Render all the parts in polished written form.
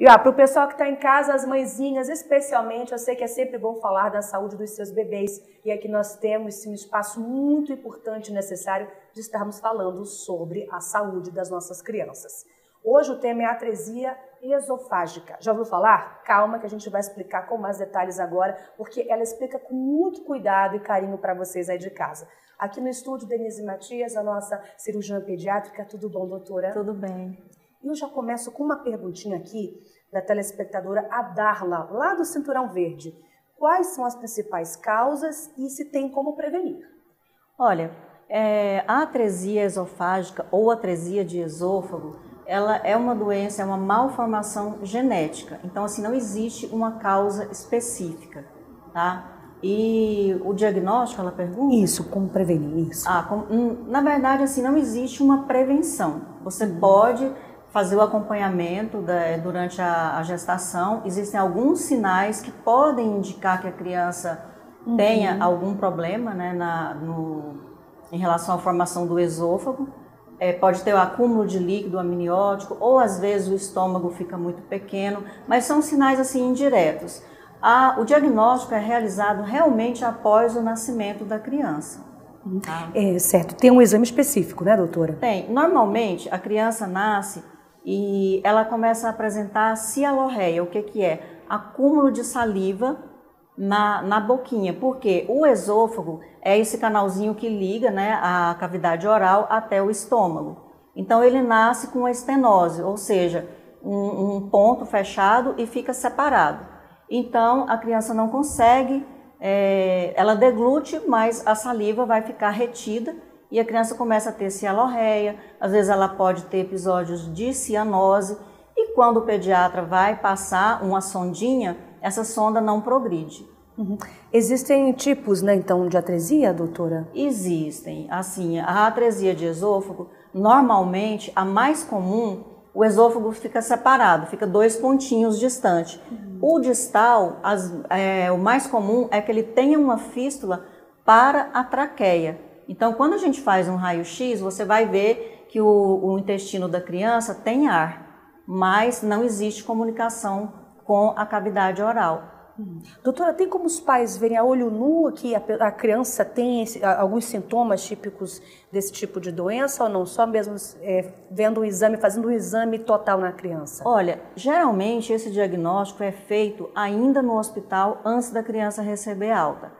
E para o pessoal que está em casa, as mãezinhas especialmente, eu sei que é sempre bom falar da saúde dos seus bebês. E aqui nós temos sim, um espaço muito importante e necessário de estarmos falando sobre a saúde das nossas crianças. Hoje o tema é a atresia esofágica. Já ouviu falar? Calma que a gente vai explicar com mais detalhes agora, porque ela explica com muito cuidado e carinho para vocês aí de casa. Aqui no estúdio, Denise Matias, a nossa cirurgiã pediátrica. Tudo bom, doutora? Tudo bem. E eu já começo com uma perguntinha aqui da telespectadora Adarla, lá do Cinturão Verde. Quais são as principais causas e se tem como prevenir? Olha, a atresia esofágica ou atresia de esôfago, ela é uma doença, é uma malformação genética. Então, assim, não existe uma causa específica, tá? E o diagnóstico, ela pergunta? Isso, como prevenir isso? Na verdade, assim, não existe uma prevenção. Você pode fazer o acompanhamento durante a gestação. Existem alguns sinais que podem indicar que a criança tenha algum problema, né, em relação à formação do esôfago. Pode ter o acúmulo de líquido amniótico, ou às vezes o estômago fica muito pequeno, mas são sinais assim indiretos. O diagnóstico é realizado realmente após o nascimento da criança. Certo. Tem um exame específico, né, doutora? Tem. Normalmente, a criança nasce e ela começa a apresentar cialorreia. O que é? Acúmulo de saliva na boquinha, porque o esôfago é esse canalzinho que liga, né, a cavidade oral até o estômago. Então ele nasce com a estenose, ou seja, um ponto fechado e fica separado. Então a criança não consegue, ela deglute, mas a saliva vai ficar retida e a criança começa a ter cialorreia. Às vezes ela pode ter episódios de cianose e quando o pediatra vai passar uma sondinha, essa sonda não progride. Existem tipos, né, então, de atresia, doutora? Existem. Assim, a atresia de esôfago, normalmente, a mais comum, o esôfago fica separado, fica 2 pontinhos distante. O distal, o mais comum é que ele tenha uma fístula para a traqueia. Então, quando a gente faz um raio-x, você vai ver que o intestino da criança tem ar, mas não existe comunicação com a cavidade oral. Doutora, tem como os pais verem a olho nu que a criança tem alguns sintomas típicos desse tipo de doença ou não? Só mesmo vendo o exame, fazendo um exame total na criança? Olha, geralmente esse diagnóstico é feito ainda no hospital antes da criança receber alta.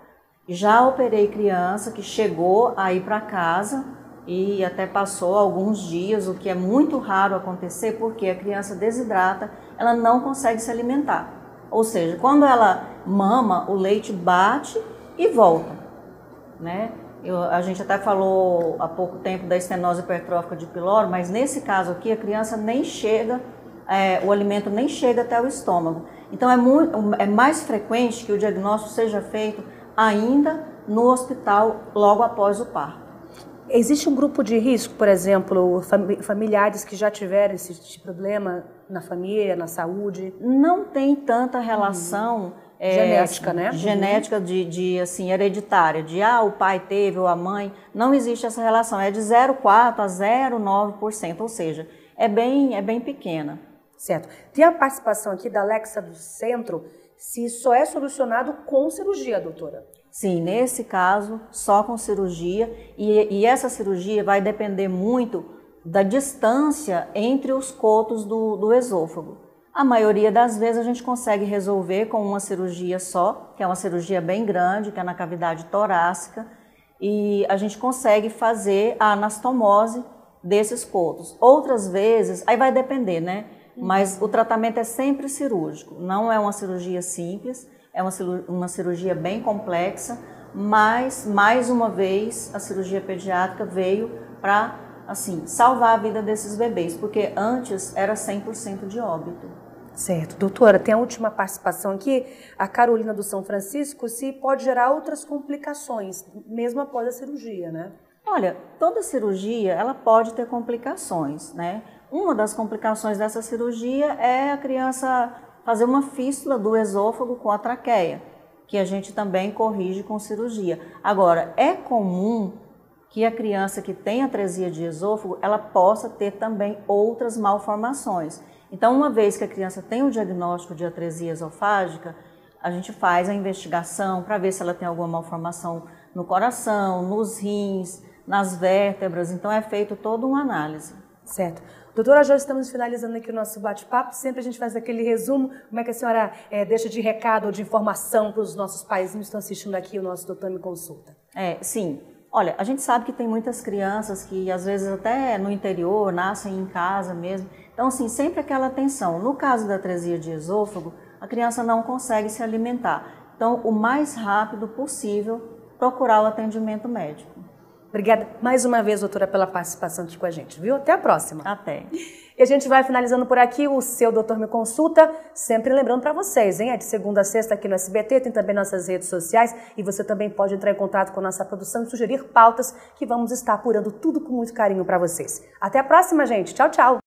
Já operei criança que chegou a ir para casa e até passou alguns dias, o que é muito raro acontecer porque a criança desidrata, ela não consegue se alimentar. Ou seja, quando ela mama, o leite bate e volta, né? A gente até falou há pouco tempo da estenose hipertrófica de pylori, mas nesse caso aqui a criança nem chega, o alimento nem chega até o estômago. Então é mais frequente que o diagnóstico seja feito ainda no hospital logo após o parto. Existe um grupo de risco, por exemplo, familiares que já tiveram esse problema na família, na saúde? Não tem tanta relação genética, né? Genética assim, hereditária, de o pai teve ou a mãe. Não existe essa relação, é de 0,4% a 0,9%, ou seja, é bem pequena. Certo. Tem a participação aqui da Alexa do Centro, se só é solucionado com cirurgia, doutora? Sim, nesse caso, só com cirurgia, e essa cirurgia vai depender muito da distância entre os cotos do esôfago. A maioria das vezes a gente consegue resolver com uma cirurgia só, que é uma cirurgia bem grande, que é na cavidade torácica, e a gente consegue fazer a anastomose desses cotos. Outras vezes, aí vai depender, né? Mas o tratamento é sempre cirúrgico, não é uma cirurgia simples, é uma cirurgia bem complexa, mas, mais uma vez, a cirurgia pediátrica veio para, assim, salvar a vida desses bebês, porque antes era 100% de óbito. Certo. Doutora, tem a última participação aqui, a Carolina do São Francisco, se pode gerar outras complicações, mesmo após a cirurgia, né? Olha, toda cirurgia, ela pode ter complicações, né? Uma das complicações dessa cirurgia é a criança fazer uma fístula do esôfago com a traqueia, que a gente também corrige com cirurgia. Agora, é comum que a criança que tem atresia de esôfago, ela possa ter também outras malformações. Então, uma vez que a criança tem o diagnóstico de atresia esofágica, a gente faz a investigação para ver se ela tem alguma malformação no coração, nos rins, nas vértebras. Então, é feito toda uma análise. Certo. Doutora, já estamos finalizando aqui o nosso bate-papo. Sempre a gente faz aquele resumo. Como é que a senhora deixa de recado ou de informação para os nossos paizinhos que estão assistindo aqui o nosso Doutor Me Consulta? Sim. Olha, a gente sabe que tem muitas crianças que, às vezes, até no interior, nascem em casa mesmo. Então, assim, sempre aquela atenção. No caso da atresia de esôfago, a criança não consegue se alimentar. Então, o mais rápido possível, procurar o atendimento médico. Obrigada mais uma vez, doutora, pela participação aqui com a gente, viu? Até a próxima. Até. E a gente vai finalizando por aqui o seu Doutor Me Consulta, sempre lembrando para vocês, hein? É de segunda a sexta aqui no SBT, tem também nossas redes sociais e você também pode entrar em contato com a nossa produção e sugerir pautas que vamos estar apurando tudo com muito carinho para vocês. Até a próxima, gente. Tchau, tchau.